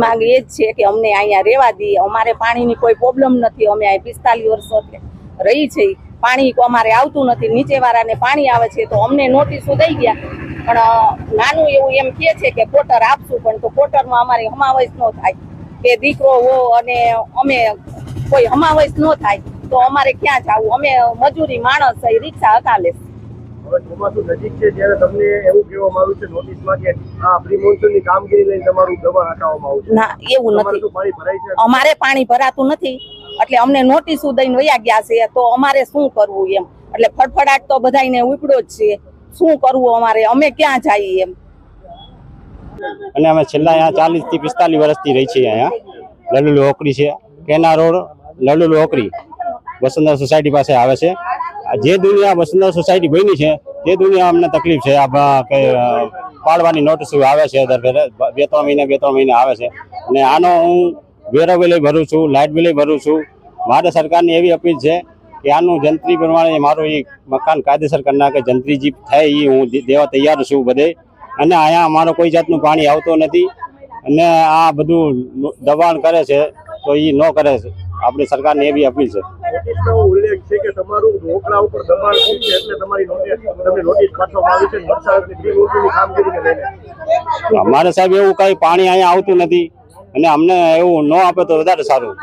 માંગ એ જ છે કે અમને અહીંયા રહેવા દઈએ, અમારે પાણીની કોઈ પ્રોબ્લેમ નથી, અમે અહીં 45 વર્ષોથી રહી છે, પાણી અમારે આવતું નથી, નીચેવાળાને પાણી આવે છે તો અમને નોટિસો દઈ ગયા, પણ નાનું એવું એમ કહે છે કે કોટર આપશું, પણ તો કોટરમાં અમારે સમાવેશ ન થાય કે દીકરો હો અને અમે કોઈ સમાવેશ ન થાય તો અમારે ક્યાં જવું, અમે મજૂરી માણસ રિક્ષા હકાલે. હવે ચોમાસું નજીક છે ત્યારે તમને એવું કહેવામાં આવ્યું છે નોટિસમાં કે આ પ્રી મોન્સૂનની કામગીરી લઈને તમારું દબાણ હટાવવામાં આવશે? ના, એવું નથી, પાણી ભરાય છે, અમારે પાણી ભરાતું નથી, એટલે અમને નોટિસો દઈને વયા ગયા છે તો અમારે શું કરવું એમ, એટલે ફડફડાટ તો બધાને ઉપડ્યો જ છે, શું કરવું અમારે, અમે ક્યાં જઈએ એમ. અને અમે છેલ્લા અહીંયા 40 થી 45 વર્ષથી રહી છીએ, અહીંયા લલુલુ હોકરી છે, કેના રોડ લલુલુ હોકરી વસુંધરા સોસાયટી પાસે આવે છે. જે દુનિયા વસુંધરા સોસાયટી બની છે તે દુનિયા અમને તકલીફ છે, કે પાડવાની નોટિસો આવે છે દર ફેરે 2-3 મહિને આવે છે, અને આનો હું વેરો બિલ ભરું છું, લાઇટ બિલ ભરું છું. મારે સરકારની એવી અપીલ છે કે આનું જંત્રી પ્રમાણે મારું એ મકાન કાયદેસર કરી નાખે, જંત્રી જે થાય એ હું દેવા તૈયાર છું બધે, અને અહીંયા અમારો કોઈ જાતનું પાણી આવતો નથી, અને આ બધું દબાણ કરે છે તો એ ન કરે છે. આપણી સરકારની એવી અપીલ છે. નોટિસનો ઉલ્લેખ છે કે તમારું રોકડા ઉપર દબાણ છે એટલે તમારી નોટિસ પાઠવવામાં આવી છે વરસાદની પ્રી મોન્સૂનની કામગીરીને લઈને. અમારે સાહેબ એવું કઈ પાણી અહીંયા આવતું નથી, અને અમને એવું ન આપે તો વધારે સારું.